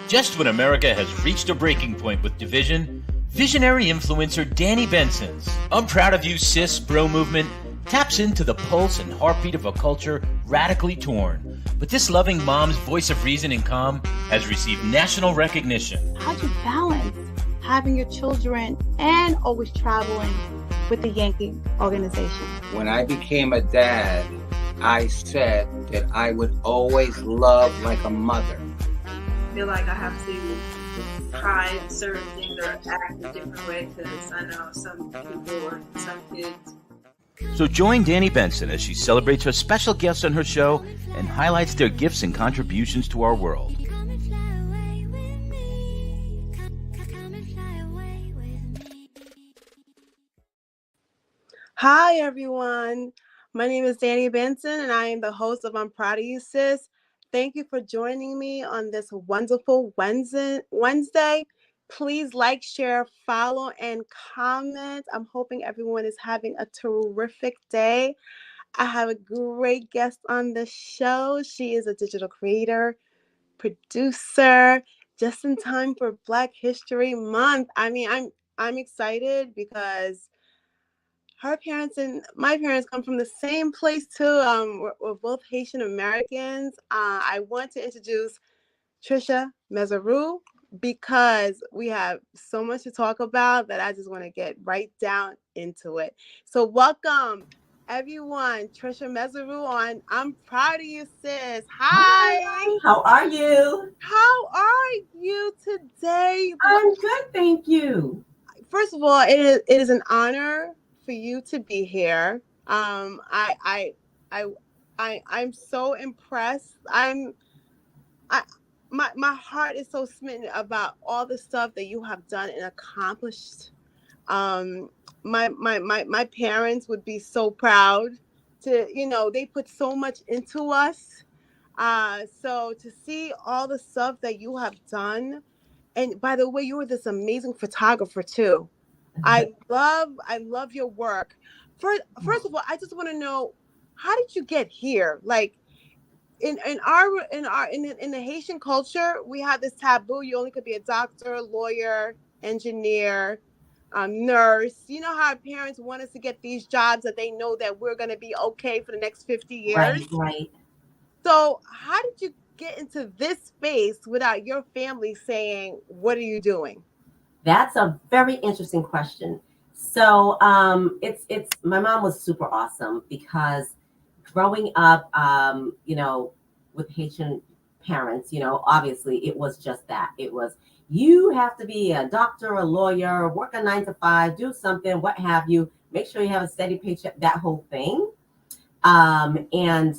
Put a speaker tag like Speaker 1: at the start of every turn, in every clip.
Speaker 1: Just when America has reached a breaking point with division, visionary influencer Danni Benson's I'm Proud of You Sis bro movement taps into the pulse and heartbeat of a culture radically torn. But this loving mom's voice of reason and calm has received national recognition.
Speaker 2: How'd you balance having your children and always traveling with the Yankee organization?
Speaker 3: When I became a dad, I said that I would always love like a mother.
Speaker 4: I feel like I have to try certain things or act a different way because I know some people or some kids.
Speaker 1: So join Danni Benson as she celebrates her special guests on her show and highlights their gifts and contributions to our world.
Speaker 5: Hi, everyone. My name is Danni Benson, and I am the host of I'm Proud of You Sis. Thank you for joining me on this wonderful Wednesday. Please like, share, follow, and comment. I'm hoping everyone is having a terrific day. I have a great guest on the show. She is a digital creator, producer, just in time for Black History Month. I mean, I'm excited because her parents and my parents come from the same place too. We're both Haitian Americans. I want to introduce Tricia Messeroux because we have so much to talk about that I just want to get right down into it. So welcome, everyone. Tricia Messeroux on I'm Proud of You Sis. Hi.
Speaker 6: How are you?
Speaker 5: How are you today?
Speaker 6: I'm good, thank you.
Speaker 5: First of all, it is an honor for you to be here. I'm so impressed. My heart is so smitten about all the stuff that you have done and accomplished. My parents would be so proud to, they put so much into us. So to see all the stuff that you have done, and by the way, you were this amazing photographer too. I love your work. First of all, I just want to know, how did you get here? Like in the Haitian culture, we have this taboo. You only could be a doctor, lawyer, engineer, nurse. You know how our parents want us to get these jobs that they know that we're going to be okay for the next 50 years.
Speaker 6: Right.
Speaker 5: So how did you get into this space without your family saying, "What are you doing?"
Speaker 6: That's a very interesting question. So it's my mom was super awesome because growing up, with Haitian parents, obviously it was just that. It was, you have to be a doctor, a lawyer, work a 9 to 5, do something, what have you, make sure you have a steady paycheck, that whole thing. And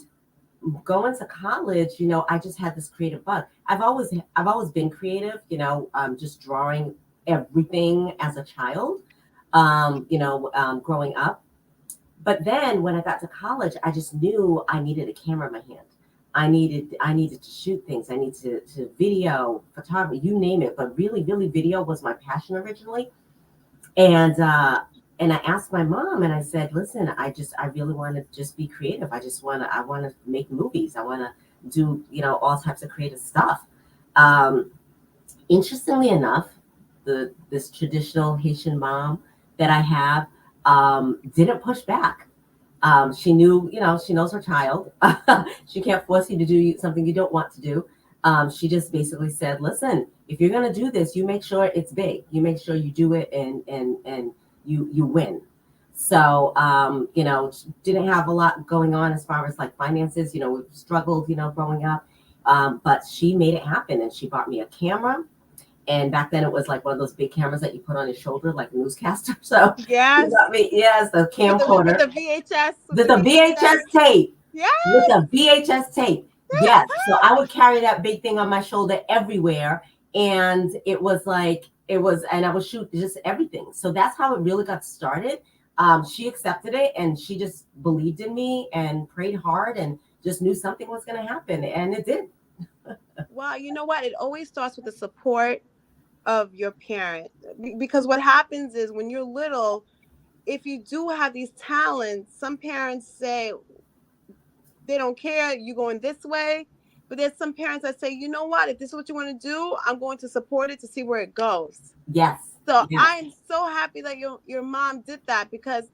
Speaker 6: going to college, I just had this creative bug. I've always been creative, just drawing everything as a child, growing up. But then when I got to college, I just knew I needed a camera in my hand. I needed to shoot things. I needed to video, photography, you name it. But really, really, video was my passion originally. And I asked my mom, and I said, "Listen, I really want to just be creative. I want to make movies. I want to do, all types of creative stuff." Interestingly enough, this traditional Haitian mom that I have didn't push back. She knew, she knows her child. She can't force you to do something you don't want to do. She just basically said, "Listen, if you're going to do this, you make sure it's big. You make sure you do it and you win." So, didn't have a lot going on as far as like finances, we struggled, growing up. But she made it happen, and she bought me a camera. And back then it was like one of those big cameras that you put on your shoulder, like a newscaster. So
Speaker 5: yes,
Speaker 6: the camcorder.
Speaker 5: With the VHS.
Speaker 6: With the VHS tape.
Speaker 5: Yeah.
Speaker 6: With the VHS tape. Yes. So I would carry that big thing on my shoulder everywhere. And and I would shoot just everything. So that's how it really got started. She accepted it, and she just believed in me and prayed hard and just knew something was going to happen. And it did.
Speaker 5: Well, you know what? It always starts with the support of your parent, because what happens is when you're little, if you do have these talents, some parents say they don't care, you going this way, But there's some parents that say, you know what, if this is what you want to do, I'm going to support it to see where it goes.
Speaker 6: Yes.
Speaker 5: So
Speaker 6: Yes.
Speaker 5: I'm so happy that your mom did that, because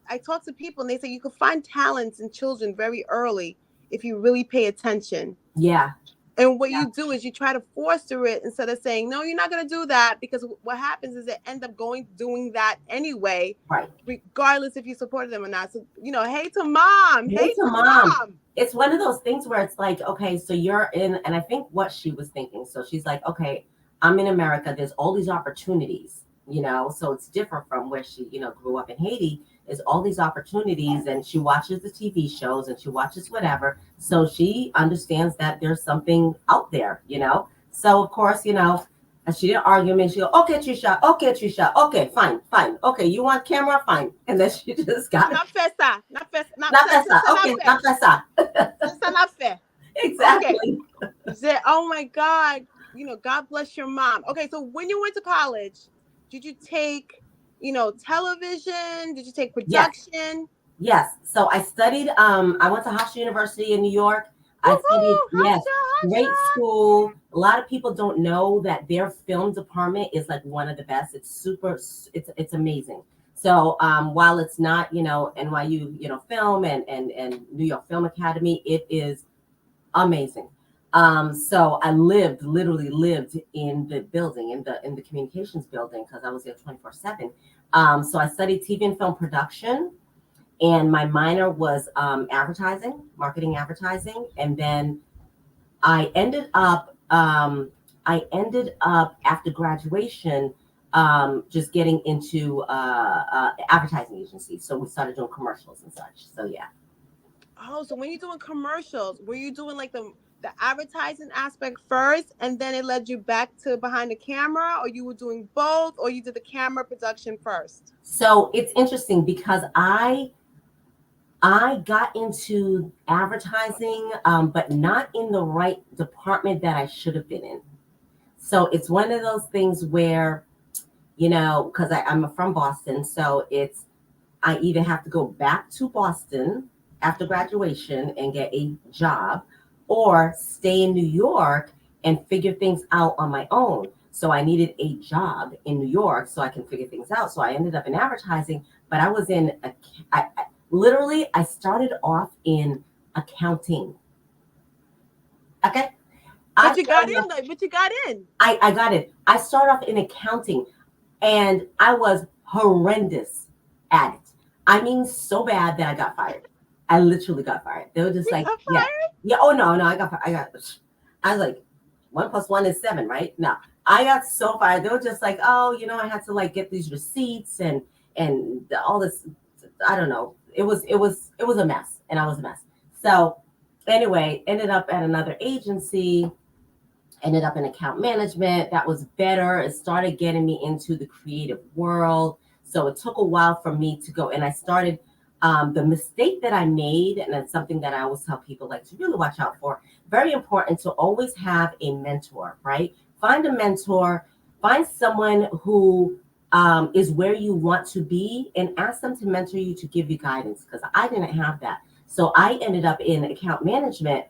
Speaker 5: I talk to people and they say you can find talents in children very early if you really pay attention.
Speaker 6: Yeah.
Speaker 5: And what you do is you try to foster it instead of saying, no, you're not going to do that, because what happens is they end up doing that anyway,
Speaker 6: right,
Speaker 5: regardless if you supported them or not. So, hey to mom.
Speaker 6: Hey to mom. It's one of those things where it's like, okay, so you're in, and I think what she was thinking. So she's like, okay, I'm in America. There's all these opportunities, so it's different from where she, grew up in Haiti. There's all these opportunities, and she watches the TV shows and she watches whatever. So she understands that there's something out there, So of course, and she didn't argue with me. She go, okay, Tricia, okay, fine. Okay, you want camera? Fine. And then she just got
Speaker 5: not fessa.
Speaker 6: Okay, not fessa.
Speaker 5: Not fair.
Speaker 6: Exactly.
Speaker 5: Okay. Oh my God. God bless your mom. Okay, so when you went to college, did you take, television? Did you take production?
Speaker 6: Yes. So I studied, I went to Hofstra University in New York. I studied, great school. A lot of people don't know that their film department is like one of the best. It's amazing. So while it's not, NYU, film and New York Film Academy, it is amazing. So I literally lived in the building, in the communications building, because I was there 24/7. So I studied TV and film production. And my minor was marketing advertising. And then I ended up after graduation, just getting into advertising agencies. So we started doing commercials and such. So yeah.
Speaker 5: Oh, so when you're doing commercials, were you doing like the advertising aspect first, and then it led you back to behind the camera, or you were doing both, or you did the camera production first?
Speaker 6: So it's interesting because I got into advertising, but not in the right department that I should have been in. So it's one of those things where, because I'm from Boston, so I either have to go back to Boston after graduation and get a job, or stay in New York and figure things out on my own. So I needed a job in New York so I can figure things out. So I ended up in advertising, but I was in literally, I started off in accounting. Okay.
Speaker 5: But you got in.
Speaker 6: I got it. I started off in accounting, and I was horrendous at it. I mean, so bad that I got fired. I literally got fired. They were just like, yeah. Oh no, I got fired. I was like, 1 + 1 is 7, right? No, I got so fired. They were just like, oh, I had to like get these receipts and all this. I don't know. It was a mess, and I was a mess. So anyway, ended up at another agency, ended up in account management. That was better. It started getting me into the creative world. So it took a while for me to go, and I started the mistake that I made, and it's something that I always tell people like to really watch out for. Very important to always have a mentor, right? Find a mentor, find someone who is where you want to be, and ask them to mentor you, to give you guidance, because I didn't have that. So I ended up in account management,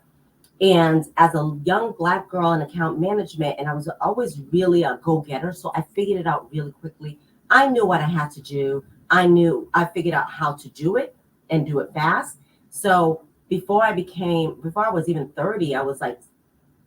Speaker 6: and as a young Black girl in account management, and I was always really a go-getter, so I figured it out really quickly. I knew what I had to do. I figured out how to do it and do it fast. So before I was even 30, I was like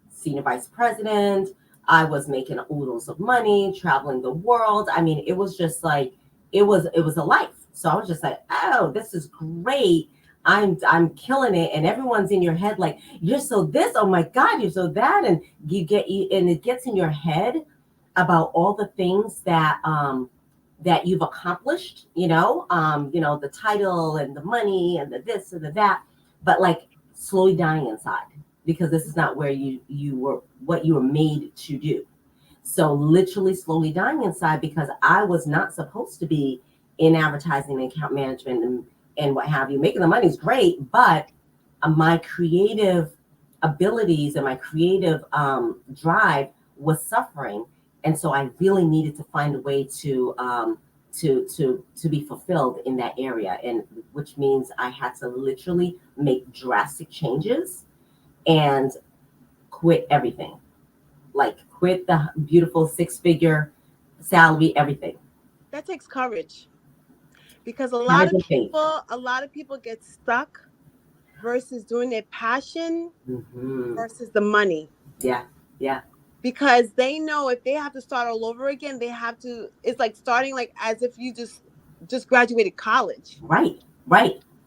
Speaker 6: senior vice president. I was making oodles of money, traveling the world. I mean, it was just like, it was a life. So I was just like, oh, this is great. I'm killing it. And everyone's in your head like, you're so this, oh my God, you're so that. And it gets in your head about all the things that you've accomplished, the title and the money and the this and the that, but like slowly dying inside, because this is not where what you were made to do. So literally slowly dying inside, because I was not supposed to be in advertising and account management and what have you. Making the money is great, but my creative abilities and my creative drive was suffering. And so I really needed to find a way to be fulfilled in that area, and which means I had to literally make drastic changes. And quit everything. Like quit the beautiful 6-figure salary, everything.
Speaker 5: That takes courage, because a
Speaker 6: Courage
Speaker 5: lot
Speaker 6: and
Speaker 5: of
Speaker 6: faith.
Speaker 5: people get stuck versus doing their passion
Speaker 6: Mm-hmm.
Speaker 5: versus the money.
Speaker 6: Yeah.
Speaker 5: Because they know if they have to start all over again, they have to. It's like starting like as if you just graduated college.
Speaker 6: Right.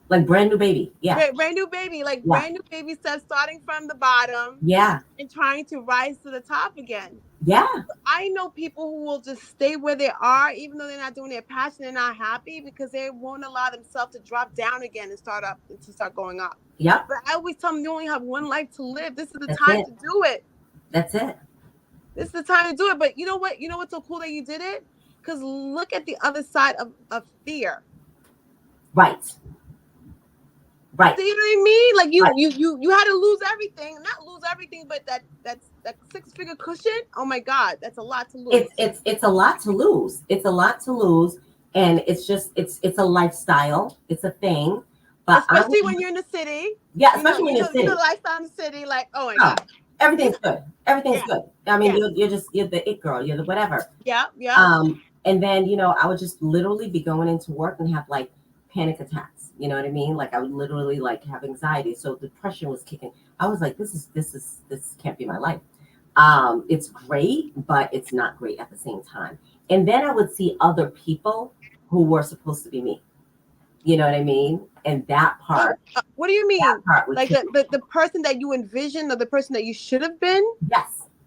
Speaker 6: Like brand new baby. Yeah.
Speaker 5: Brand new baby, like
Speaker 6: Yeah.
Speaker 5: brand new baby steps, starting from the bottom.
Speaker 6: Yeah.
Speaker 5: And trying to rise to the top again.
Speaker 6: Yeah.
Speaker 5: I know people who will just stay where they are, even though they're not doing their passion, they're not happy, because they won't allow themselves to drop down again and start going up.
Speaker 6: Yep.
Speaker 5: But I always tell them, you only have one life to live. This is the
Speaker 6: That's
Speaker 5: time
Speaker 6: it.
Speaker 5: to do it.
Speaker 6: That's it.
Speaker 5: This is the time to do it. But you know what? You know what's so cool that you did it? Because look at the other side of fear.
Speaker 6: Right.
Speaker 5: Do you know what I mean? Like you had to lose everything. Not lose everything, but that 6-figure cushion. Oh my God, that's a lot to lose.
Speaker 6: It's a lot to lose. It's a lot to lose, and it's just it's a lifestyle. It's a thing. But
Speaker 5: especially when you're in the city.
Speaker 6: Yeah, especially when you're in the city.
Speaker 5: You know, lifestyle in the city, like, oh my God.
Speaker 6: Everything's good. Everything's good. I mean, you're the it girl. You're the whatever.
Speaker 5: Yeah.
Speaker 6: And then, I would just literally be going into work and have like panic attacks. You know what I mean? Like I would literally like have anxiety. So depression was kicking. I was like, this can't be my life. It's great, but it's not great at the same time. And then I would see other people who were supposed to be me. You know what I mean? And that part.
Speaker 5: What do you mean? Like the person that you envisioned, or the person that you should have been?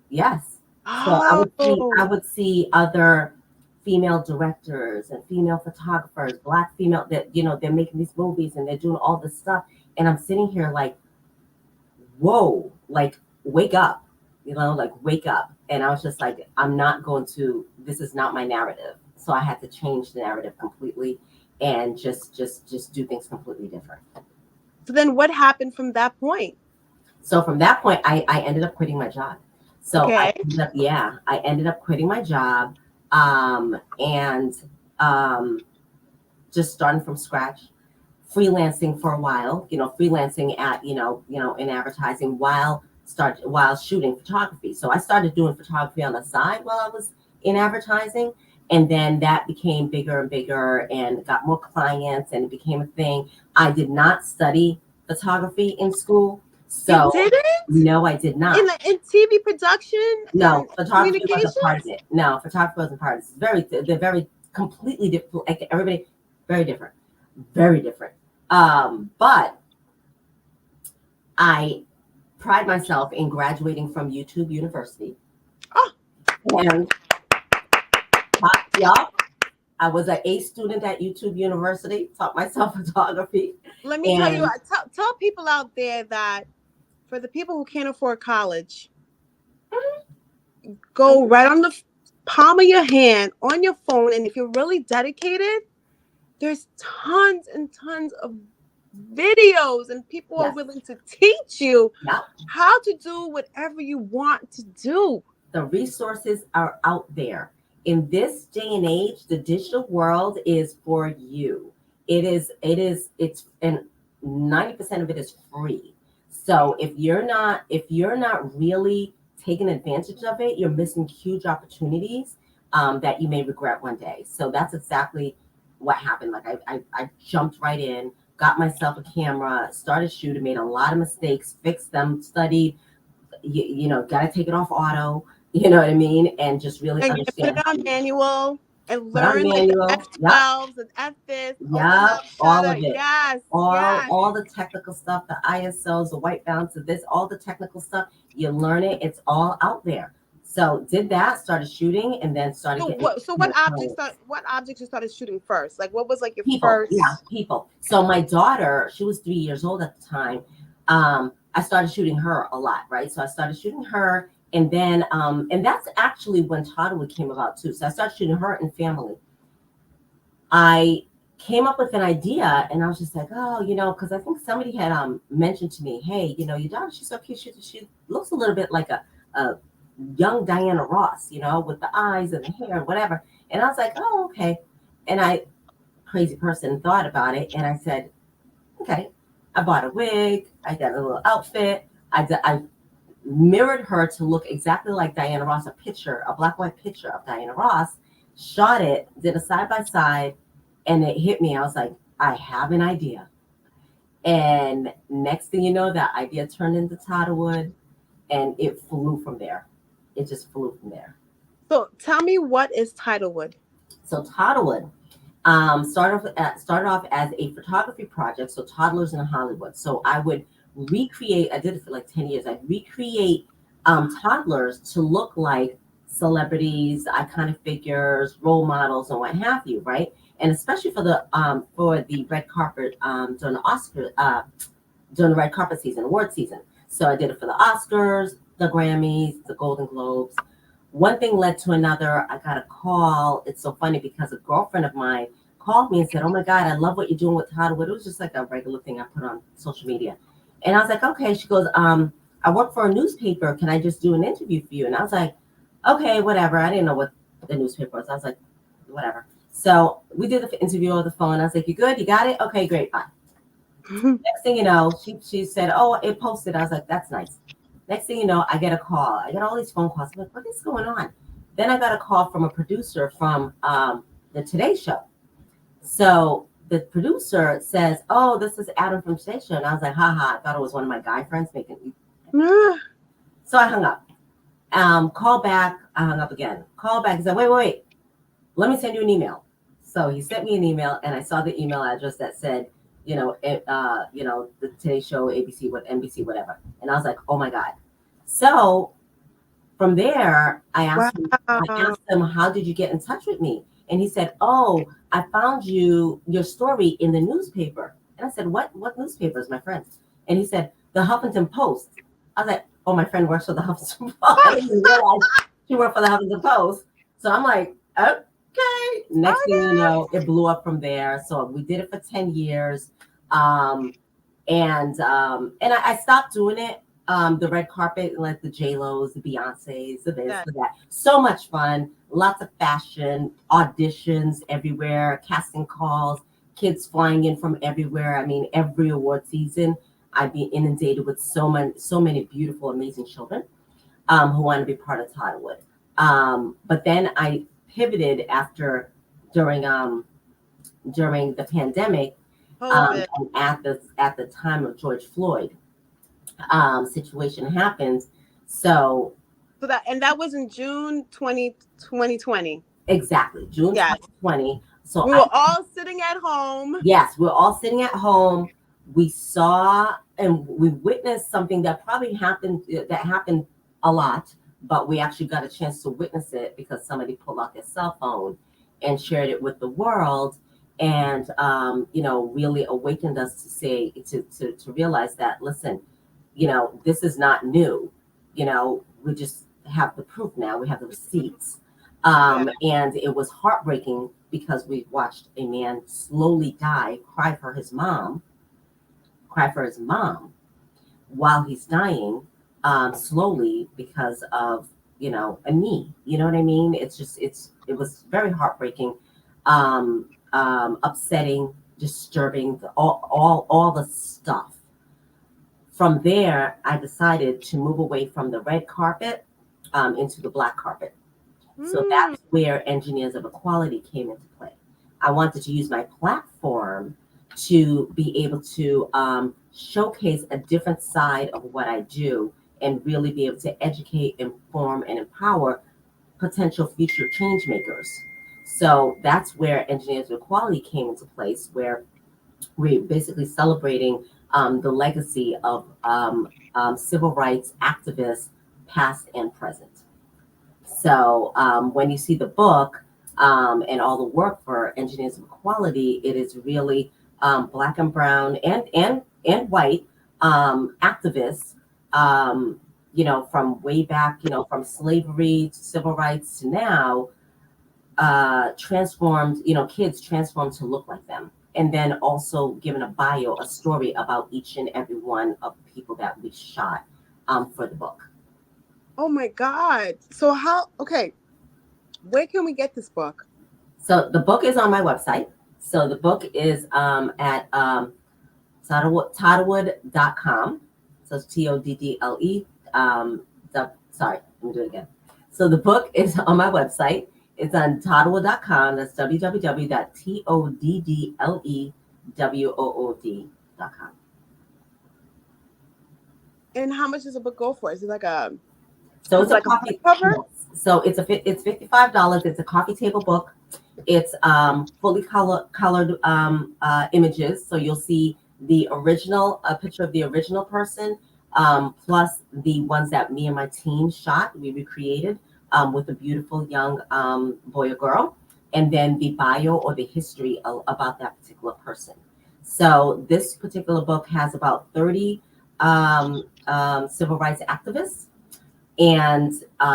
Speaker 6: Yes. So I would see other female directors and female photographers, Black female, that they're making these movies and they're doing all this stuff, and I'm sitting here like, whoa, like wake up, like wake up. And I was just like, this is not my narrative. So I had to change the narrative completely and just do things completely different.
Speaker 5: So then what happened from that point?
Speaker 6: So from that point, I ended up quitting my job. So
Speaker 5: okay.
Speaker 6: I ended up quitting my job. And just starting from scratch, freelancing for a while, freelancing at, in advertising while shooting photography. So I started doing photography on the side while I was in advertising. And then that became bigger and bigger and got more clients, and it became a thing. I did not study photography in school. So
Speaker 5: you didn't?
Speaker 6: No, I did not.
Speaker 5: In TV production?
Speaker 6: No, photography wasn't part of it. No, photography wasn't part of it. They're very completely different. Like everybody, very different. But I pride myself in graduating from YouTube University. And I was an A student at YouTube University. Taught myself photography.
Speaker 5: Let me tell you, tell people out there that for the people who can't afford college, go right on the palm of your hand on your phone. And if you're really dedicated, there's tons and tons of videos, and people are willing to teach you how to do whatever you want to do.
Speaker 6: The resources are out there. In this day and age, the digital world is for you. It's and 90% of it is free. So if you're not really taking advantage of it, you're missing huge opportunities that you may regret one day. So that's exactly what happened. Like I jumped right in, got myself a camera, started shooting, made a lot of mistakes, fixed them, studied, got to take it off auto, you know what I mean? And just really understand.
Speaker 5: Put it on manual and learn like the F12s and F this.
Speaker 6: All of it.
Speaker 5: Yes.
Speaker 6: All the technical stuff, the ISOs, the white balance of this, all the technical stuff, you learn it. It's all out there. So did that, started shooting, and then started getting.
Speaker 5: So what objects you started shooting first? Like what was like your first?
Speaker 6: Yeah, people. So my daughter, she was 3 years old at the time. I started shooting her a lot, right? So I started shooting her, and then and that's actually when Toddlewood came about too. So I started shooting her and family. I came up with an idea, and I was just like, oh, because I think somebody had mentioned to me, hey, your daughter, she's so cute. She looks a little bit like a young Diana Ross, with the eyes and the hair and whatever. And I was like, oh, okay. And I, crazy person, thought about it, and I said, okay. I bought a wig. I got a little outfit. I mirrored her to look exactly like Diana Ross, a black and white picture of Diana Ross, shot it, did a side by side, and it hit me. I was like, I have an idea. And next thing you know, that idea turned into Toddlewood, and it flew from there. It just flew from there.
Speaker 5: So tell me, what is Toddlewood?
Speaker 6: So Toddlewood started off as a photography project, so toddlers in Hollywood. So I would recreate, I did it for like 10 years, I'd recreate toddlers to look like celebrities, iconic figures, role models, and what have you, right? And especially for the red carpet during the red carpet season, award season. So I did it for the Oscars, the Grammys, the Golden Globes. One thing led to another. I got a call. It's so funny because a girlfriend of mine called me and said, "Oh my God, I love what you're doing with Toddlewood." It was just like a regular thing I put on social media. And I was like, okay. She goes, I work for a newspaper. Can I just do an interview for you? And I was like, okay, whatever. I didn't know what the newspaper was. I was like, whatever. So we did the interview over the phone. I was like, you good? You got it? Okay, great. Bye. Next thing you know, she said, oh, it posted. I was like, that's nice. Next thing you know, I get a call. I get all these phone calls. I'm like, what is going on? Then I got a call from a producer from the Today Show. So the producer says, oh, this is Adam from Today Show. And I was like, haha, I thought it was one of my guy friends making me. So I hung up. Call back. I hung up again. Call back. He said, wait. Let me send you an email. So he sent me an email, and I saw the email address that said, the Today Show, ABC, NBC, whatever. And I was like, oh my God. So from there, I asked him, how did you get in touch with me? And he said, oh, I found your story in the newspaper. And I said, what newspaper is my friend? And he said, the Huffington Post. I was like, oh, my friend works for the Huffington Post. I didn't realize she worked for the Huffington Post. So I'm like, okay. Next thing you know, it blew up from there. So we did it for 10 years. And I stopped doing it. The red carpet, like the J-Lo's, the Beyonce's, the this, the that. So much fun. Lots of fashion, auditions everywhere, casting calls, kids flying in from everywhere. I mean, every award season, I'd be inundated with so many beautiful, amazing children who want to be part of Toddlewood. But then I pivoted during the pandemic, and at the time of George Floyd situation happens. So
Speaker 5: that was in June 2020.
Speaker 6: Exactly, June 2020. So
Speaker 5: we were all sitting at home.
Speaker 6: Yes, we're all sitting at home. We saw and we witnessed something that probably happened a lot, but we actually got a chance to witness it because somebody pulled out their cell phone and shared it with the world, and really awakened us to realize that, listen, this is not new. We just have the proof now. We have the receipts. And it was heartbreaking because we watched a man slowly cry for his mom while he's dying, slowly because of, a knee. You know what I mean? It was very heartbreaking, upsetting, disturbing, all the stuff. From there, I decided to move away from the red carpet into the black carpet. So that's where Engineers of Equality came into play. I wanted to use my platform to be able to showcase a different side of what I do and really be able to educate, inform, and empower potential future change makers. So that's where Engineers of Equality came into place, where we're basically celebrating the legacy of civil rights activists, past and present. So when you see the book and all the work for Engineers of Equality, it is really Black and brown and white activists, from way back, from slavery to civil rights to now, transformed, kids transformed to look like them. And then also given a bio, a story about each and every one of the people that we shot for the book.
Speaker 5: Oh my God. So where can we get this book?
Speaker 6: So the book is on my website. So the book is at Toddlewood.com. So it's TODDLE Sorry, let me do it again. So the book is on my website. It's on Toddlewood.com. That's www.toddlewood.com.
Speaker 5: And how much does a book go for? Is it like a
Speaker 6: So it's
Speaker 5: like
Speaker 6: a coffee
Speaker 5: cover?
Speaker 6: So it's $55. It's a coffee table book. It's fully colored images. So you'll see the original, a picture of the original person, plus the ones that me and my team shot. We recreated with a beautiful young boy or girl, and then the bio or the history about that particular person. So this particular book has about 30 civil rights activists and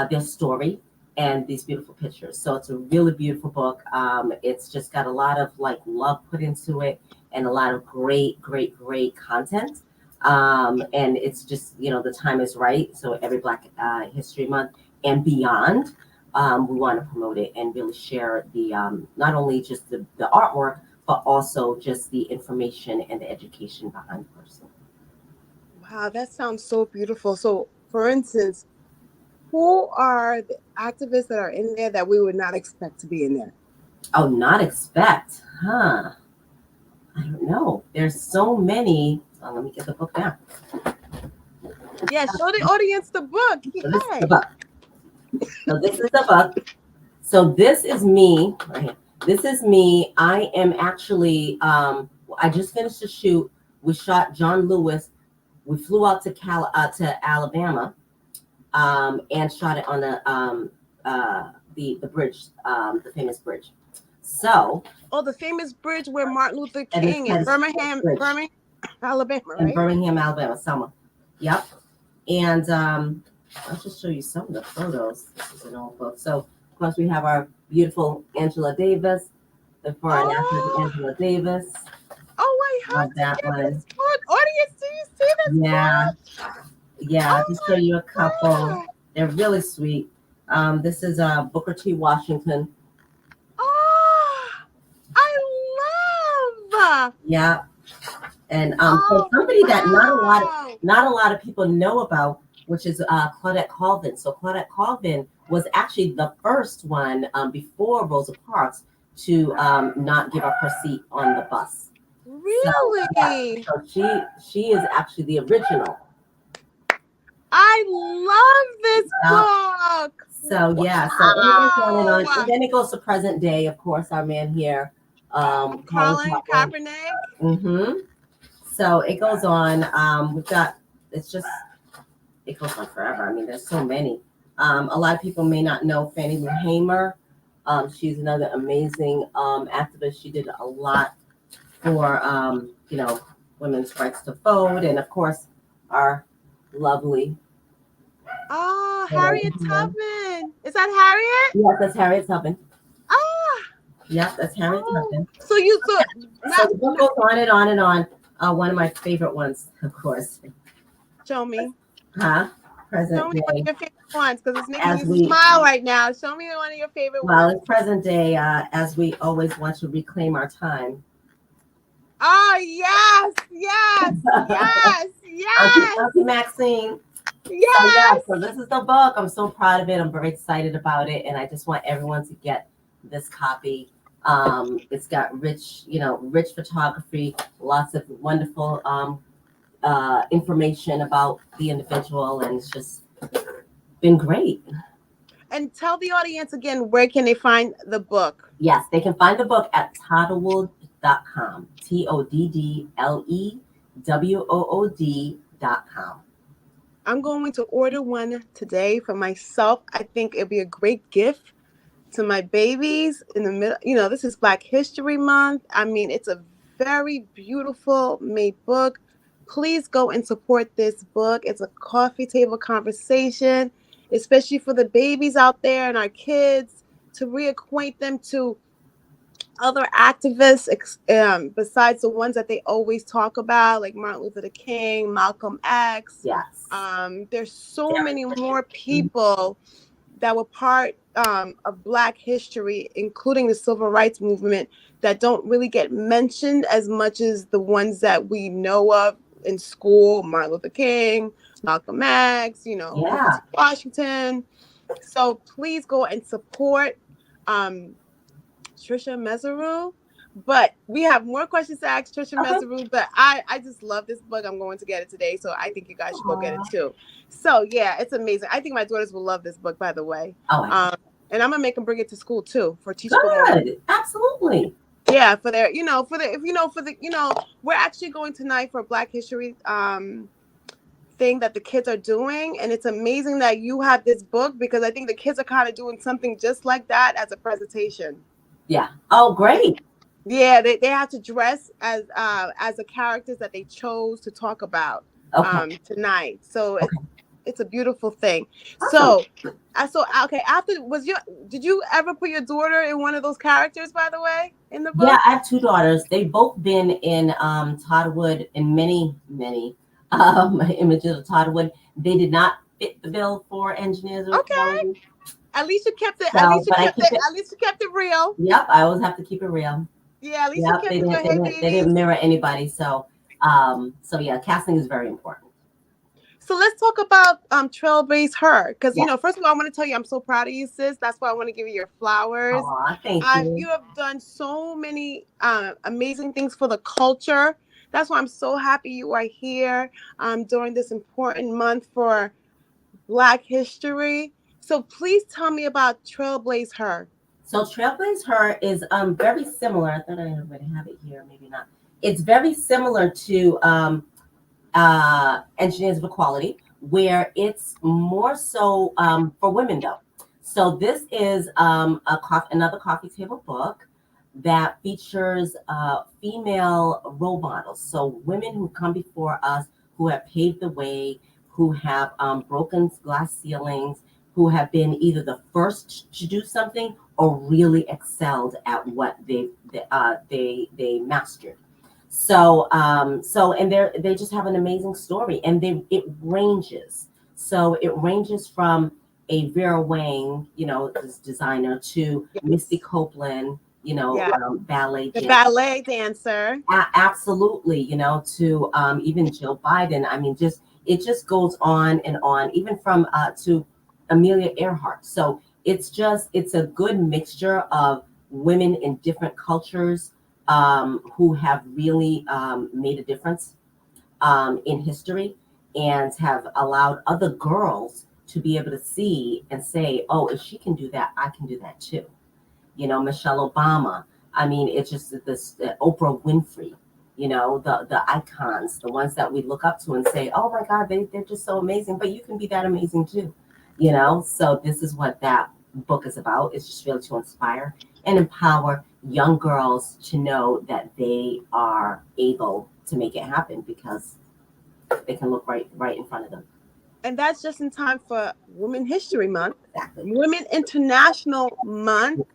Speaker 6: their story and these beautiful pictures. So it's a really beautiful book. It's just got a lot of like love put into it and a lot of great content. And it's just, the time is right. So every Black History Month and beyond, we want to promote it and really share the not only just the artwork, but also just the information and the education behind the person.
Speaker 5: Wow, that sounds so beautiful. So, for instance, who are the activists that are in there that we would not expect to be in there?
Speaker 6: Oh, not expect, huh? I don't know. There's so many. Oh, let me get the book down.
Speaker 5: Yeah, show the audience the book.
Speaker 6: So this is the book. So this is the book. So this is me right here. This is me. I am actually. I just finished the shoot. We shot John Lewis. We flew out to Alabama, and shot it on the bridge, the famous bridge. So.
Speaker 5: Oh, the famous bridge where Martin Luther King in Birmingham, Alabama, right?
Speaker 6: In Birmingham, Alabama, Selma. Yep. And I'll just show you some of the photos. This is an old book. So, of course, we have our beautiful Angela Davis, before and after the Angela Davis.
Speaker 5: Oh, wait, how
Speaker 6: that one.
Speaker 5: This book? Audience, do you see this book?
Speaker 6: Yeah, I'll just show you a couple. God. They're really sweet. This is Booker T. Washington.
Speaker 5: Oh, I love.
Speaker 6: Yeah. And so somebody that not a lot of people know about, which is Claudette Colvin. So Claudette Colvin was actually the first one before Rosa Parks to not give up her seat on the bus.
Speaker 5: Really?
Speaker 6: So she is actually the original.
Speaker 5: I love this book.
Speaker 6: So yeah, so it goes on and on. And then it goes to present day, of course, our man here,
Speaker 5: Colin Kaepernick.
Speaker 6: Mm-hmm. So it goes on. It goes on forever. I mean, there's so many. A lot of people may not know Fannie Lou Hamer. She's another amazing activist. She did a lot for women's rights to vote, and of course, our lovely.
Speaker 5: Oh, Harriet Tubman. Is that Harriet?
Speaker 6: Yes, that's Harriet Tubman.
Speaker 5: Ah.
Speaker 6: Yep, that's Harriet Tubman.
Speaker 5: So
Speaker 6: the book goes on and on and on. One of my favorite ones, of course.
Speaker 5: Show me.
Speaker 6: Huh? Present
Speaker 5: Show me
Speaker 6: day.
Speaker 5: one of your favorite ones, because it's making you smile right now. Show me one of your favorite ones.
Speaker 6: Well, it's present day, as we always want to reclaim our time.
Speaker 5: Oh, yes.
Speaker 6: Auntie Maxine.
Speaker 5: Yes.
Speaker 6: So this is the book. I'm so proud of it. I'm very excited about it, and I just want everyone to get this copy. It's got rich photography, lots of wonderful information about the individual, and it's just been great.
Speaker 5: And tell the audience again, where can they find the book?
Speaker 6: Yes, they can find the book at Toddlewood.com. TODDLEWOOD.com.
Speaker 5: I'm going to order one today for myself. I think it'd be a great gift to my babies in the middle. This is Black History Month. I mean, it's a very beautiful made book. Please go and support this book. It's a coffee table conversation, especially for the babies out there and our kids, to reacquaint them to other activists besides the ones that they always talk about, like Martin Luther King, Malcolm X.
Speaker 6: Yes.
Speaker 5: There's so many more people that were part of Black history, including the Civil Rights Movement, that don't really get mentioned as much as the ones that we know of in school: Martin Luther King, Malcolm X, Booker T. Washington. So please go and support Tricia Messeroux. But we have more questions to ask Tricia Messeroux. But I just love this book. I'm going to get it today, so I think you guys should go get it too. So yeah, it's amazing. I think my daughters will love this book, by the way. And I'm gonna make them bring it to school too for teachable moments.
Speaker 6: Absolutely.
Speaker 5: Yeah, for their, we're actually going tonight for Black History thing that the kids are doing, and it's amazing that you have this book because I think the kids are kind of doing something just like that as a presentation.
Speaker 6: Yeah. Oh, great.
Speaker 5: Yeah, they have to dress as the characters that they chose to talk about tonight. So it's a beautiful thing. Awesome. So okay. Did you ever put your daughter in one of those characters, by the way, in the book?
Speaker 6: Yeah, I have two daughters. They've both been in Toddlewood in many images of Toddlewood. They did not fit the bill for engineers.
Speaker 5: Okay. At least you kept it. At least you kept it real.
Speaker 6: Yep, I always have to keep it real.
Speaker 5: Yeah, at least you kept it.
Speaker 6: They didn't mirror anybody. So yeah, casting is very important.
Speaker 5: So let's talk about Trailblaze Her, because first of all, I want to tell you I'm so proud of you, sis. That's why I want to give you your flowers.
Speaker 6: Aw, thank you.
Speaker 5: You have done so many amazing things for the culture. That's why I'm so happy you are here during this important month for Black History. So please tell me about Trailblaze Her.
Speaker 6: So Trailblaze Her is very similar. I thought I already have it here, maybe not. It's very similar to Engineers of Equality, where it's more so for women, though. So this is another coffee table book that features female role models. So women who come before us, who have paved the way, who have broken glass ceilings, who have been either the first to do something or really excelled at what they mastered. So and they just have an amazing story, and it ranges. So it ranges from a Vera Wang, this designer, to Misty Copeland, ballet dancer.
Speaker 5: Ballet dancer.
Speaker 6: Absolutely, to even Jill Biden. I mean, it just goes on and on, even from to Amelia Earhart. So it's a good mixture of women in different cultures who have really made a difference in history and have allowed other girls to be able to see and say, oh, if she can do that, I can do that too. Michelle Obama. I mean, it's just this Oprah Winfrey, the icons, the ones that we look up to and say, oh my God, they're just so amazing, but you can be that amazing too. So this is what that book is about. It's just really to inspire and empower young girls to know that they are able to make it happen because they can look right in front of them.
Speaker 5: And that's just in time for Women History Month.
Speaker 6: Exactly.
Speaker 5: Women International Month,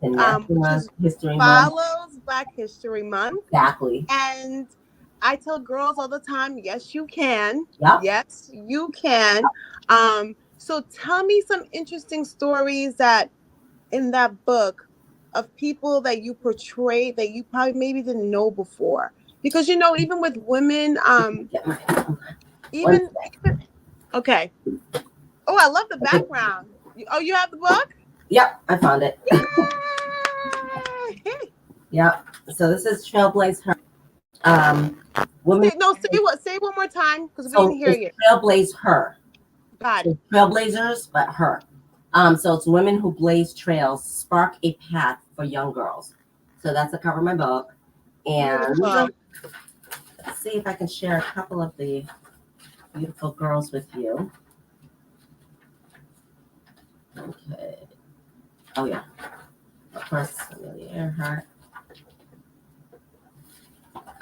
Speaker 6: History
Speaker 5: follows Black History Month.
Speaker 6: Exactly.
Speaker 5: And I tell girls all the time, yes, you can.
Speaker 6: Yep.
Speaker 5: Yes, you can. So tell me some interesting stories that in that book of people that you portrayed that you probably maybe didn't know before. Because, even with women, okay. Oh, I love the background. Oh, you have the book?
Speaker 6: Yep, I found it. Yep. So this is Trailblaze Her.
Speaker 5: Say one more time because we didn't hear you.
Speaker 6: Trailblaze Her.
Speaker 5: Got it.
Speaker 6: Trailblazers, but her. So it's women who blaze trails, spark a path for young girls. So that's the cover of my book. And let's see if I can share a couple of the beautiful girls with you. Okay. Oh yeah. Of course, Amelia Earhart.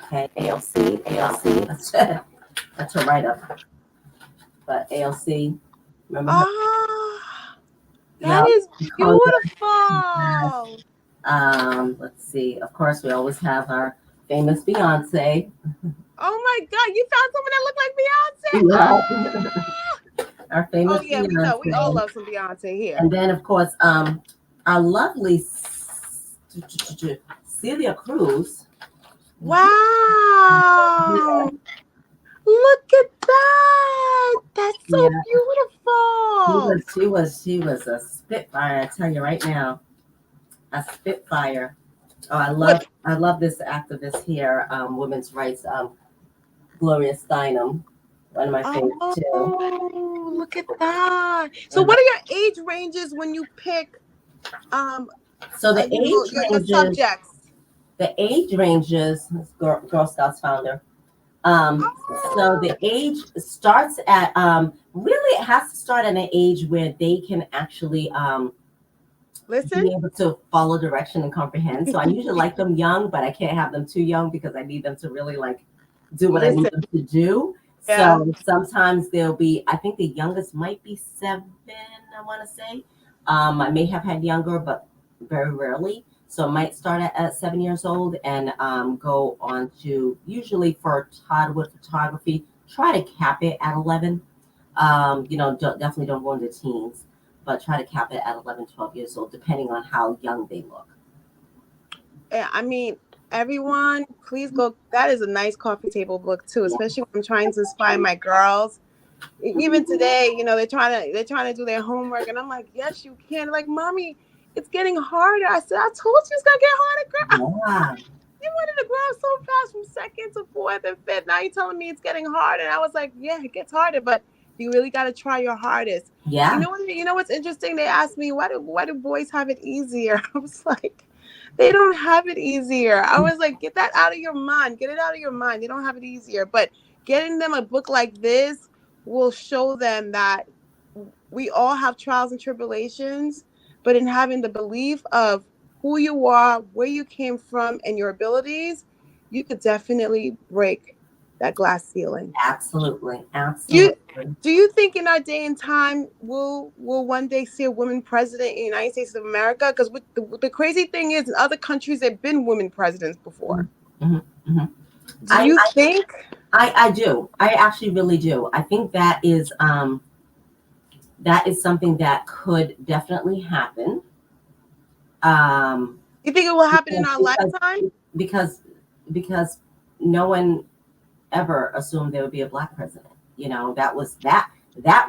Speaker 6: Okay, ALC. That's her write-up. But ALC, remember her?
Speaker 5: That is beautiful.
Speaker 6: Let's see. Of course, we always have our famous Beyonce.
Speaker 5: Oh my God, you found someone that looked like Beyonce.
Speaker 6: Yeah. Our famous
Speaker 5: Beyonce. We all love some Beyonce here.
Speaker 6: And then, of course, our lovely Celia Cruz.
Speaker 5: Wow. Look at that.
Speaker 2: That's so
Speaker 6: Yeah.
Speaker 2: beautiful.
Speaker 6: She was a spitfire. I tell you right now, a spitfire. Oh, I love this activist here, women's rights, Gloria Steinem, one of my favorites too.
Speaker 2: Oh, look at that. So what are your age ranges when you pick
Speaker 6: So the
Speaker 2: your subjects?
Speaker 6: The age ranges, Girl Scouts founder. So the age starts at really it has to start at an age where they can actually
Speaker 2: Listen,
Speaker 6: be able to follow direction and comprehend. So I usually like them young, but I can't have them too young because I need them to really like do what I need them to do.
Speaker 2: Yeah.
Speaker 6: So sometimes they'll be, I think the youngest might be 7, I want to say. I may have had younger, but very rarely. So it might start at 7 years old and go on to, usually for Toddlewood photography, try to cap it at 11. Definitely don't go into teens, but try to cap it at 11, 12 years old, depending on how young they look.
Speaker 2: Yeah, I mean, everyone, please go. That is a nice coffee table book too, especially when I'm trying to inspire my girls. Even today, they're trying to do their homework, and I'm like, yes, you can. Like, mommy, it's getting harder. I said, I told you it's gonna get harder, girl.
Speaker 6: Yeah.
Speaker 2: You wanted to grow so fast from 2nd to 4th and 5th. Now you're telling me it's getting harder. And I was like, yeah, it gets harder, but you really got to try your hardest.
Speaker 6: Yeah.
Speaker 2: You know what's interesting? They asked me, why do boys have it easier? I was like, they don't have it easier. I was like, get that out of your mind. Get it out of your mind. They don't have it easier. But getting them a book like this will show them that we all have trials and tribulations, but in having the belief of who you are, where you came from, and your abilities, you could definitely break that glass ceiling.
Speaker 6: Absolutely.
Speaker 2: Do you think in our day and time we'll one day see a woman president in the United States of America? Because the crazy thing is, in other countries, there have been women presidents before.
Speaker 6: Mm-hmm. Mm-hmm.
Speaker 2: Do you think?
Speaker 6: I do. I actually really do. I think that is something that could definitely happen.
Speaker 2: You think it will happen in our lifetime?
Speaker 6: Because no one ever assumed there would be a Black president. That was that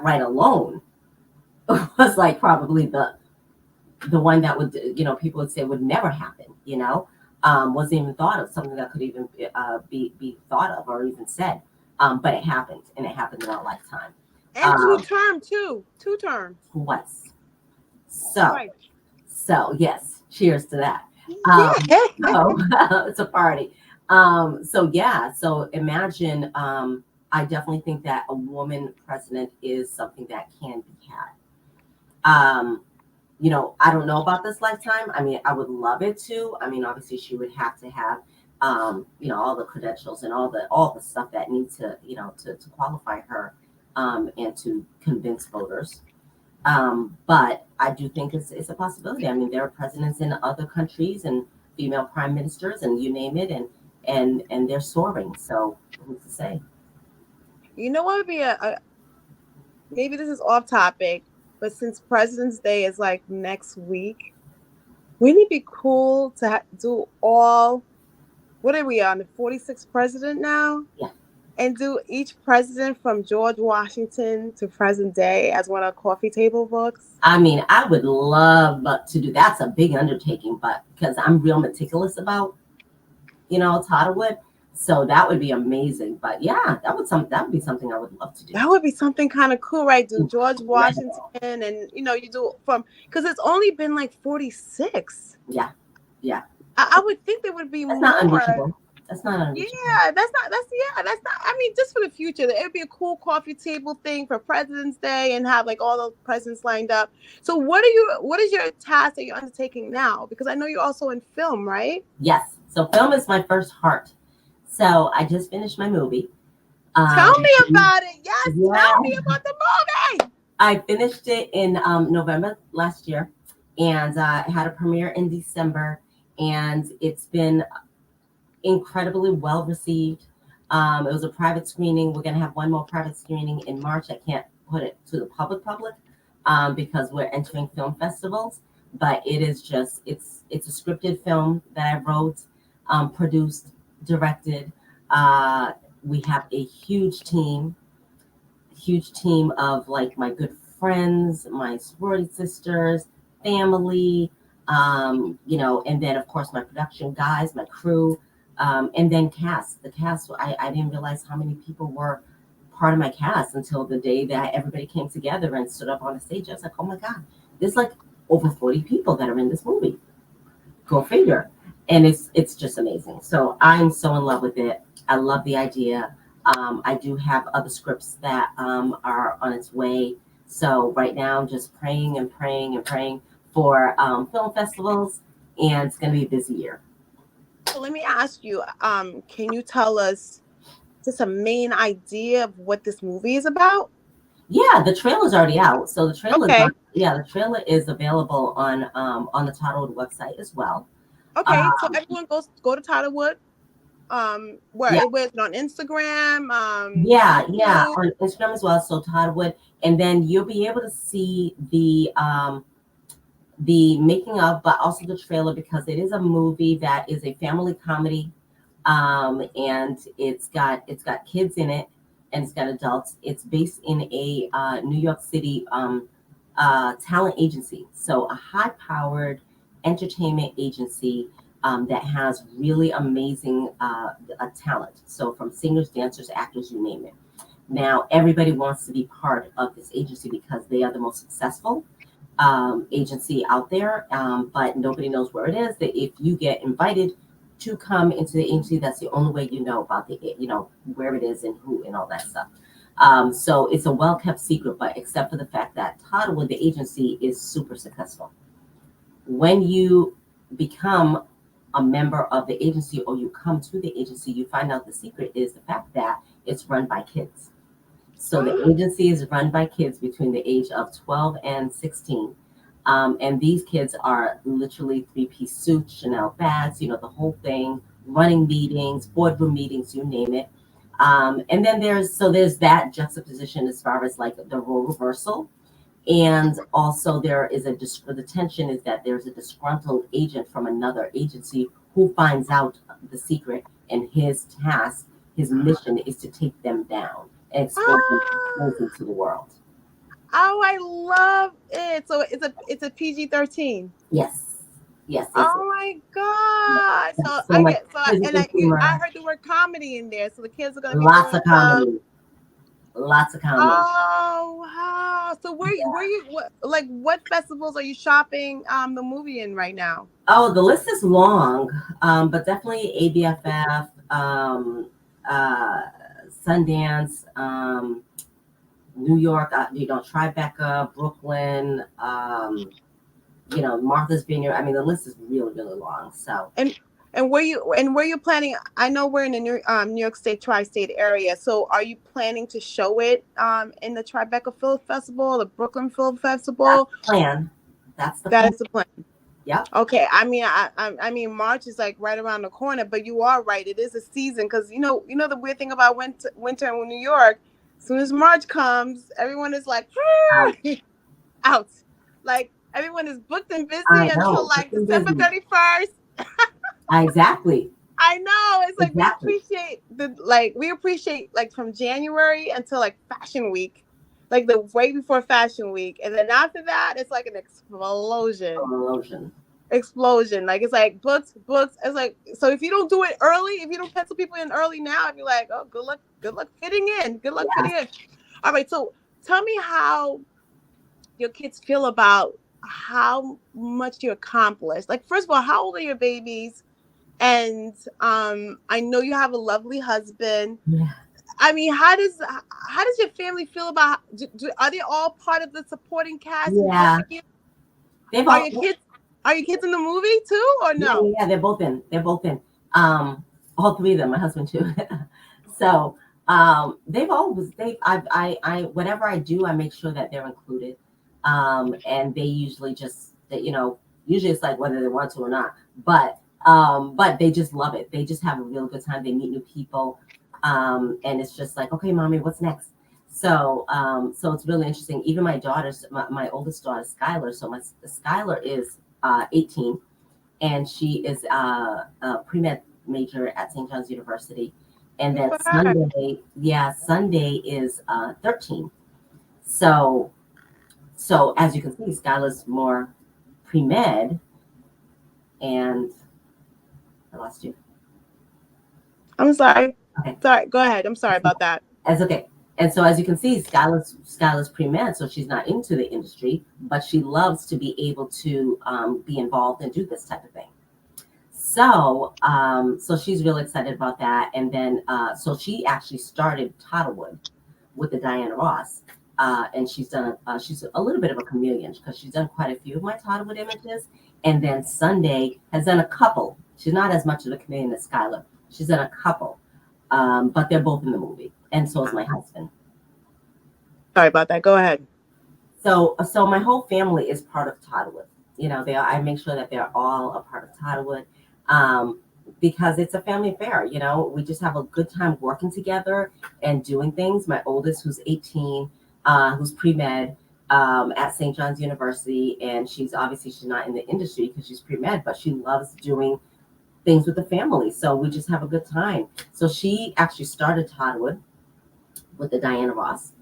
Speaker 6: right alone was like probably the one that would, people would say would never happen. Wasn't even thought of, something that could even be thought of or even said. But it happened, and it happened in our lifetime.
Speaker 2: And two terms.
Speaker 6: Was. So,
Speaker 2: right.
Speaker 6: So yes, cheers to that. It's a party. So imagine, I definitely think that a woman president is something that can be had. I don't know about this lifetime. I mean, I would love it to. I mean, obviously she would have to have, all the credentials and all the stuff that needs to, to qualify her, and to convince voters. But I do think it's a possibility. I mean, there are presidents in other countries and female prime ministers and you name it, and they're soaring. So who's to say?
Speaker 2: You know what would be maybe this is off topic, but since President's Day is like next week, wouldn't it be cool to do all, what are we on, the 46th president now?
Speaker 6: Yeah.
Speaker 2: And do each president from George Washington to present day as one of coffee table books?
Speaker 6: I mean, I would love to do, that's a big undertaking, but because I'm real meticulous about, Toddlewood. So that would be amazing. But yeah, that would be something I would love to do.
Speaker 2: That would be something kind of cool, right? Do George Washington and, you do because it's only been like 46.
Speaker 6: Yeah. Yeah.
Speaker 2: I would think there would be
Speaker 6: that's
Speaker 2: more.
Speaker 6: Not unreachable. That's not unreachable.
Speaker 2: Yeah, that's not, I mean, just for the future, it would be a cool coffee table thing for President's Day and have like all those presidents lined up. So what is your task that you're undertaking now? Because I know you're also in film, right?
Speaker 6: Yes. So film is my first heart. So I just finished my movie.
Speaker 2: Tell me about it. Yes, yeah. Tell me about the movie.
Speaker 6: I finished it in November last year, and had a premiere in December, and it's been incredibly well received. It was a private screening. We're going to have one more private screening in March. I can't put it to the public because we're entering film festivals, but it is just, it's a scripted film that I wrote, produced, directed. We have a huge team huge team of like my good friends, my sorority sisters, family, you know, and then of course my production guys, my crew, and then cast. The cast, I didn't realize how many people were part of my cast until the day that everybody came together and stood up on the stage. I was like, oh my God, there's like over 40 people that are in this movie. Go figure. And it's just amazing. So I'm so in love with it. I love the idea. I do have other scripts that are on its way. So right now I'm just praying and praying and praying for film festivals, and it's going to be a busy year.
Speaker 2: So let me ask you, can you tell us just a main idea of what this movie is about?
Speaker 6: Yeah, the trailer's already out. So the trailer,
Speaker 2: Okay.
Speaker 6: the trailer is available on the Toddlewood website as well.
Speaker 2: Okay, so everyone go to Toddlewood. Where
Speaker 6: Yeah.
Speaker 2: it was on Instagram.
Speaker 6: Yeah,
Speaker 2: YouTube.
Speaker 6: on Instagram as well. So Toddlewood, and then you'll be able to see the making of, but also the trailer, because it is a movie that is a family comedy, and it's got kids in it, and it's got adults. It's based in a New York City talent agency, so a high-powered entertainment agency that has really amazing talent. So from singers, dancers, actors, you name it. Now everybody wants to be part of this agency because they are the most successful agency out there, but nobody knows where it is. That if you get invited to come into the agency, that's the only way you know about where it is and who and all that stuff. So it's a well-kept secret, but except for the fact that Toddlewood, the agency, is super successful. When you become a member of the agency, or you come to the agency, you find out the secret is the fact that it's run by kids. So the agency is run by kids between the age of 12 and 16. And these kids are literally three-piece suits, Chanel bags, the whole thing, running meetings, boardroom meetings, you name it. And then there's that juxtaposition as far as like the role reversal. And also there is the tension is that there's a disgruntled agent from another agency who finds out the secret, and his task, his mission is to take them down and expose them to the world.
Speaker 2: Oh, I love it. So it's a PG-13.
Speaker 6: Yes.
Speaker 2: Oh my God.
Speaker 6: Yes.
Speaker 2: So I heard the word comedy in there. So the kids are gonna be
Speaker 6: lots of comedy. Lots of comedy.
Speaker 2: Oh wow. So what festivals are you shopping the movie in right now?
Speaker 6: Oh, the list is long, but definitely ABFF, Sundance, New York, Tribeca, Brooklyn, Martha's Vineyard. I mean, the list is really, really long. So
Speaker 2: and where you planning? I know we're in the New York State tri-state area. So are you planning to show it in the Tribeca Film Festival, the Brooklyn Film Festival?
Speaker 6: That's the plan.
Speaker 2: That is the plan.
Speaker 6: Yeah.
Speaker 2: Okay. I mean, March is like right around the corner, but you are right. It is a season because you know the weird thing about winter in New York. As soon as March comes, everyone is like out. Like everyone is booked and busy until like December 31st.
Speaker 6: Exactly.
Speaker 2: I know. It's like
Speaker 6: exactly.
Speaker 2: we appreciate like from January until like Fashion Week, like the way before Fashion Week, and then after that it's like an explosion. Like it's like books. It's like, so if you don't do it early, if you don't pencil people in early now, I'd be like, oh, good luck fitting in. Fitting in. All right. So tell me how your kids feel about how much you accomplished. Like, first of all, how old are your babies? And I know you have a lovely husband.
Speaker 6: Yeah.
Speaker 2: I mean, how does your family feel about? Are they all part of the supporting cast?
Speaker 6: Yeah.
Speaker 2: Are your kids in the movie too, or no?
Speaker 6: Yeah, they're both in. All three of them, my husband too. So whatever I do, I make sure that they're included. And they usually usually it's like whether they want to or not, but they just love it. They just have a real good time. They meet new people. And it's just like, okay, mommy, what's next? So it's really interesting. Even my daughters, my oldest daughter, Skylar. So Skylar is 18, and she is a pre-med major at St. John's University. And
Speaker 2: Good
Speaker 6: then
Speaker 2: for her.
Speaker 6: Sunday is 13. So as you can see, Skylar's more pre-med, and I lost you.
Speaker 2: I'm sorry.
Speaker 6: Okay.
Speaker 2: Sorry. Go ahead. I'm sorry about that.
Speaker 6: That's okay. And so as you can see, Skylar's pre-med, so she's not into the industry, but she loves to be able to be involved and do this type of thing. So she's really excited about that. And then so she actually started Toddlewood with the Diana Ross. And she's she's a little bit of a chameleon because she's done quite a few of my Toddlewood images. And then Sunday has done a couple. She's not as much of a chameleon as Skylar. She's done a couple, but they're both in the movie. And so is my husband.
Speaker 2: Sorry about that. Go ahead.
Speaker 6: So my whole family is part of Toddlewood. You know, I make sure that they're all a part of Toddlewood. Because it's a family affair, you know, we just have a good time working together and doing things. My oldest, who's 18, who's pre-med at St. John's University, and she's not in the industry because she's pre-med, but she loves doing things with the family. So we just have a good time. So she actually started Toddlewood with the Diana Ross.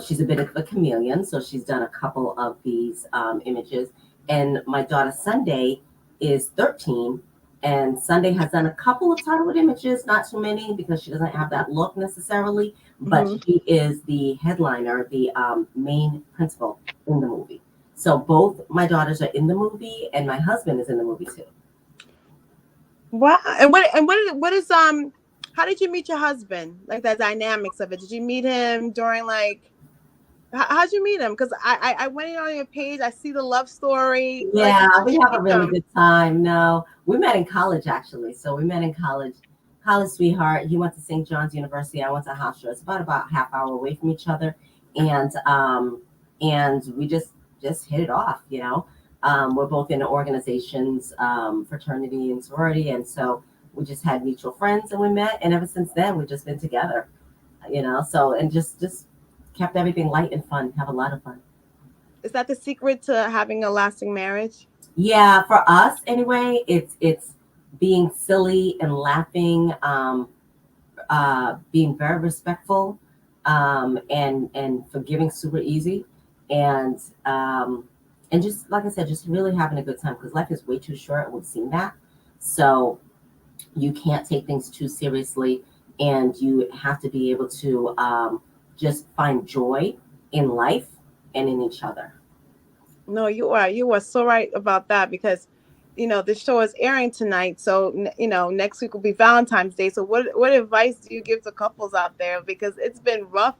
Speaker 6: She's a bit of a chameleon, so she's done a couple of these images. And my daughter Sunday is 13. And Sunday has done a couple of Toddlewood images, not too many because she doesn't have that look necessarily, but she is the headliner, the main principal in the movie. So both my daughters are in the movie, and my husband is in the movie too.
Speaker 2: Wow. And what is how did you meet your husband? Like the dynamics of it. Did you meet him during like how'd you meet him? Because I went in on your page. I see the love story.
Speaker 6: Yeah, we have a really good time. No, we met in college, actually. So we met in college sweetheart. He went to St. John's University. I went to Hofstra. It's about half hour away from each other. And we just hit it off, you know. We're both in organizations, fraternity and sorority. And so we just had mutual friends and we met. And ever since then, we've just been together, you know. So, and just kept everything light and fun, have a lot of fun.
Speaker 2: Is that the secret to having a lasting marriage?
Speaker 6: Yeah, for us anyway, it's being silly and laughing, being very respectful, and forgiving super easy, and just like I said, just really having a good time because life is way too short. We've seen that, so you can't take things too seriously, and you have to be able to just find joy in life and in each other.
Speaker 2: No, you are so right about that because, you know, this show is airing tonight. So, you know, next week will be Valentine's Day. So what advice do you give to couples out there? Because it's been rough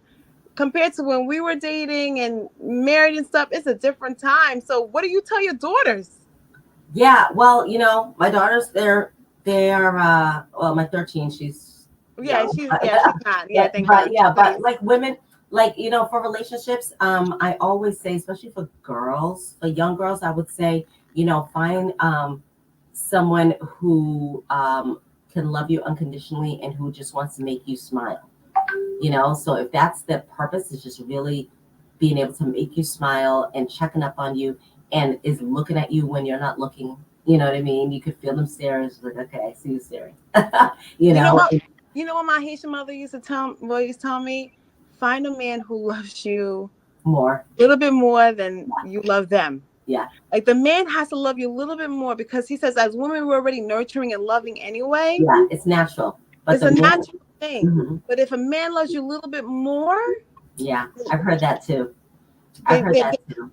Speaker 2: compared to when we were dating and married and stuff. It's a different time. So what do you tell your daughters?
Speaker 6: Yeah, well, you know, my daughters, they are well, my 13, she's
Speaker 2: she's not. Yeah, thank God.
Speaker 6: But like women, like, you know, for relationships, I always say, especially for girls, for young girls, I would say, you know, find someone who can love you unconditionally and who just wants to make you smile. You know, so if that's the purpose, is just really being able to make you smile and checking up on you and is looking at you when you're not looking, you know what I mean? You could feel them staring. It's like, okay, I see you staring. you know
Speaker 2: what my Haitian mother used to tell me? Find a man who loves you
Speaker 6: more,
Speaker 2: a little bit more than you love them.
Speaker 6: Yeah.
Speaker 2: Like the man has to love you a little bit more because he says, as women, we're already nurturing and loving anyway.
Speaker 6: Yeah, it's natural.
Speaker 2: But it's a natural thing. Mm-hmm. But if a man loves you a little bit more.
Speaker 6: Yeah, I've heard that too.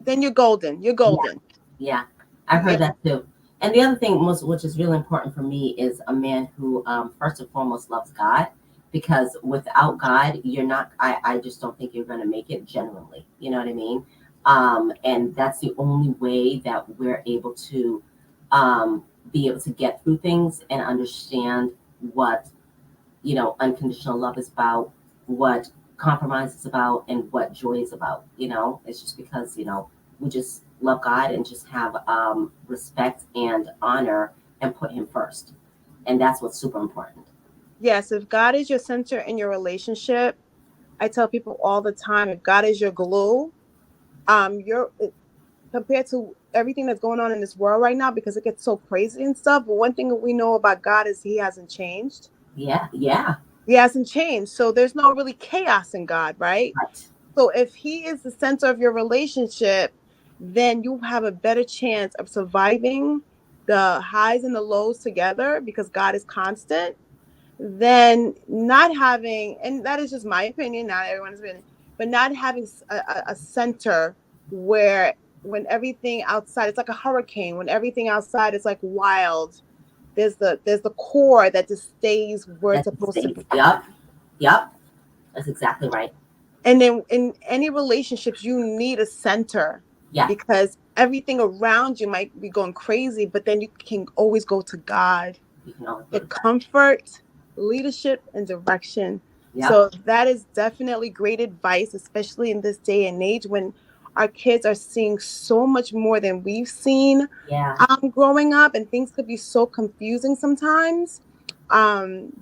Speaker 2: Then you're golden. You're golden.
Speaker 6: Yeah, I've heard that too. And the other thing, which is really important for me, is a man who, first and foremost, loves God. Because without God, you're not. I just don't think you're going to make it genuinely. You know what I mean? And that's the only way that we're able to be able to get through things and understand what, you know, unconditional love is about, what compromise is about, and what joy is about. You know, it's just because, you know, we just love God and just have respect and honor and put him first. And that's what's super important.
Speaker 2: Yes, if God is your center in your relationship, I tell people all the time, if God is your glue, you're compared to everything that's going on in this world right now, because it gets so crazy and stuff. But one thing that we know about God is he hasn't changed.
Speaker 6: Yeah.
Speaker 5: He hasn't changed. So there's no really chaos in God, right?
Speaker 6: Right.
Speaker 5: So if he is the center of your relationship, then you have a better chance of surviving the highs and the lows together because God is constant than not having, and that is just my opinion, not everyone's opinion, but not having a center where when everything outside, it's like a hurricane, when everything outside is like wild, there's the core that just stays where it's supposed to be.
Speaker 6: Yep. That's exactly right.
Speaker 5: And then in any relationships, you need a center.
Speaker 6: Yeah.
Speaker 5: Because everything around you might be going crazy, but then you can always go to God.
Speaker 6: You can always
Speaker 5: The comfort, leadership, and direction.
Speaker 6: Yep.
Speaker 5: So that is definitely great advice, especially in this day and age when our kids are seeing so much more than we've seen growing up, and things could be so confusing sometimes.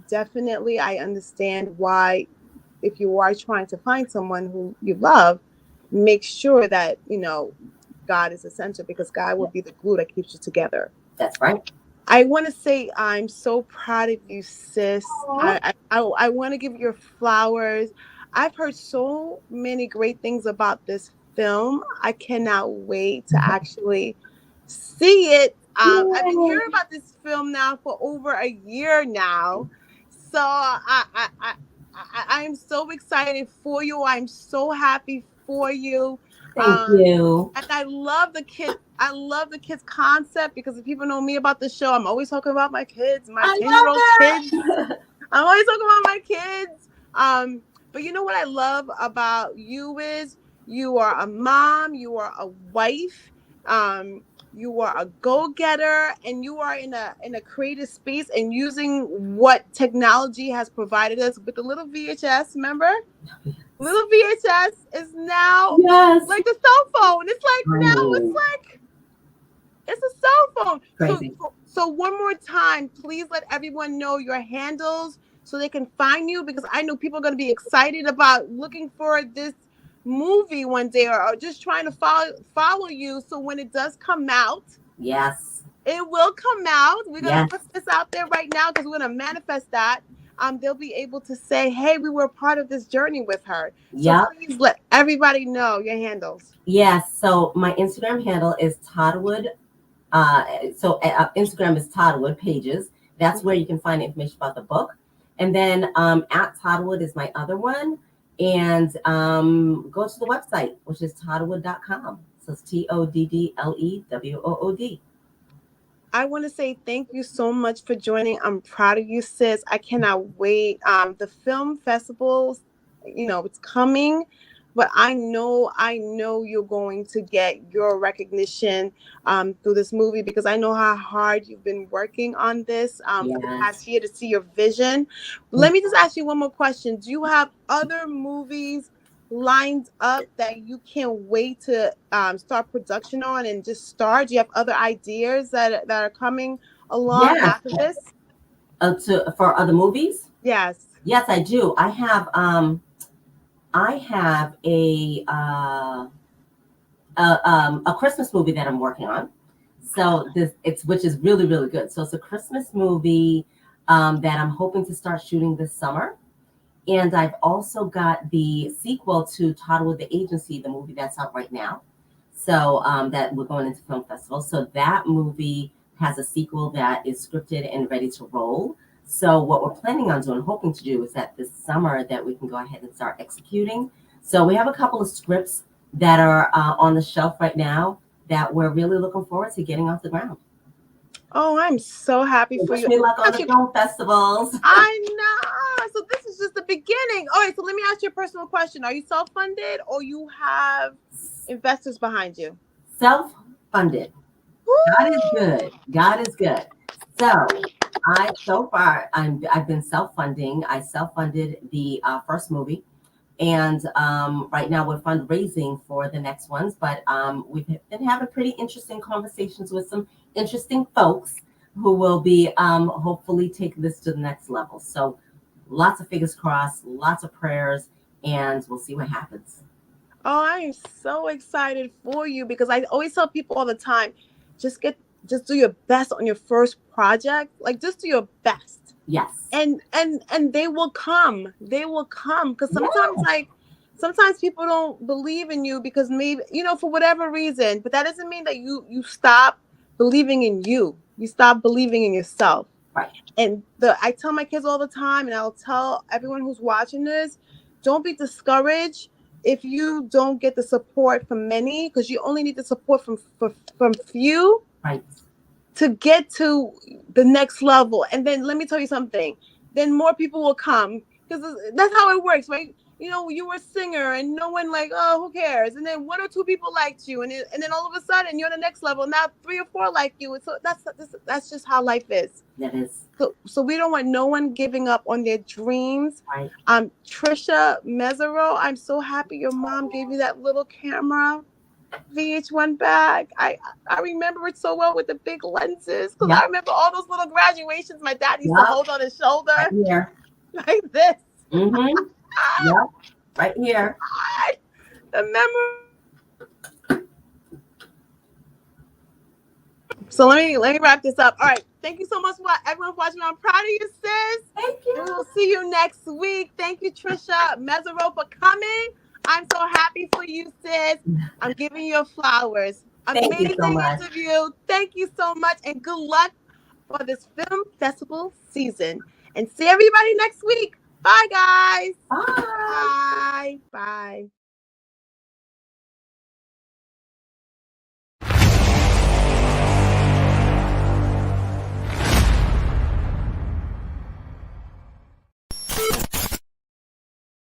Speaker 5: Definitely, I understand why, if you are trying to find someone who you love, make sure that, God is the center, because God will be the glue that keeps you together.
Speaker 6: That's right.
Speaker 5: I want to say I'm so proud of you, sis. I want to give you your flowers. I've heard so many great things about this film. I cannot wait to actually see it. I've been hearing about this film now for over a year now. So I'm so excited for you. I'm so happy for you.
Speaker 6: Thank you.
Speaker 5: And I love the kids. I love the kids concept, because if people know me about the show, I'm always talking about my kids, my 10-year-old kids. I'm always talking about my kids. But you know what I love about you is you are a mom, you are a wife, you are a go-getter, and you are in a creative space and using what technology has provided us with the little VHS, remember? Little VHS is now like a cell phone. It's like it's a cell phone.
Speaker 6: Crazy.
Speaker 5: So one more time, please let everyone know your handles so they can find you, because I know people are going to be excited about looking for this movie one day, or just trying to follow you. So when it does come out, it will come out. We're going to put this out there right now, because we're going to manifest that. They'll be able to say, hey, we were part of this journey with her. So please let everybody know your handles.
Speaker 6: Yes. So my Instagram handle is Toddlewood. Instagram is Toddlewood Pages. That's where you can find information about the book. And then at Toddlewood is my other one. And go to the website, which is toddlewood.com. So it's TODDLEWOOD.
Speaker 5: I want to say thank you so much for joining. I'm proud of you, sis. I cannot wait. The film festivals, it's coming, but I know you're going to get your recognition through this movie, because I know how hard you've been working on this for the past year to see your vision. Let me just ask you one more question. Do you have other movies lined up that you can't wait to start production on and just start? Do you have other ideas that are coming along after this?
Speaker 6: For other movies?
Speaker 5: Yes,
Speaker 6: I do. I have a Christmas movie that I'm working on. So which is really, really good. So it's a Christmas movie that I'm hoping to start shooting this summer. And I've also got the sequel to Toddlewood the Agency, the movie that's out right now. So that we're going into film festival. So that movie has a sequel that is scripted and ready to roll. So what we're planning on doing, hoping to do, is that this summer that we can go ahead and start executing. So we have a couple of scripts that are on the shelf right now that we're really looking forward to getting off the ground.
Speaker 5: Oh, I'm so happy for you.
Speaker 6: Wish me luck on the film festivals.
Speaker 5: I know. So this is just the beginning. All right, so let me ask you a personal question. Are you self-funded, or you have investors behind you?
Speaker 6: Self-funded. God is good. God is good. So I've been self-funding. I self-funded the first movie. And right now we're fundraising for the next ones. But we've been having pretty interesting conversations with some interesting folks who will be hopefully take this to the next level. So lots of fingers crossed, lots of prayers, and we'll see what happens.
Speaker 5: Oh, I am so excited for you, because I always tell people all the time, just do your best on your first project. Like, just do your best.
Speaker 6: Yes.
Speaker 2: And they will come. They will come. Because sometimes people don't believe in you because maybe, for whatever reason, but that doesn't mean that you stop believing in you. You stop believing in yourself.
Speaker 6: Right.
Speaker 2: And I tell my kids all the time, and I'll tell everyone who's watching this, don't be discouraged if you don't get the support from many, because you only need the support from few.
Speaker 6: Right.
Speaker 2: To get to the next level. And then let me tell you something, then more people will come, because that's how it works, right? You were a singer and no one who cares? And then 1 or 2 people liked you, and then all of a sudden you're on the next level. Now 3 or 4 like you. And so that's just how life is.
Speaker 6: That is.
Speaker 2: So we don't want no one giving up on their dreams.
Speaker 6: Right.
Speaker 2: Tricia Messeroux, I'm so happy your mom gave you that little camera VH1 bag. I remember it so well with the big lenses, because I remember all those little graduations my dad used to hold on his shoulder.
Speaker 6: Right here.
Speaker 2: Like this.
Speaker 6: Mm-hmm. Yep. Right here.
Speaker 2: The memory. So let me wrap this up. All right. Thank you so much for everyone watching. I'm proud of you, sis.
Speaker 6: Thank you.
Speaker 2: And we'll see you next week. Thank you, Tricia Messeroux, for coming. I'm so happy for you, sis. I'm giving you your flowers. Amazing interview. Thank you so much, and good luck for this film festival season. And see everybody next week. Bye, guys.
Speaker 6: Bye.
Speaker 2: Bye. Bye.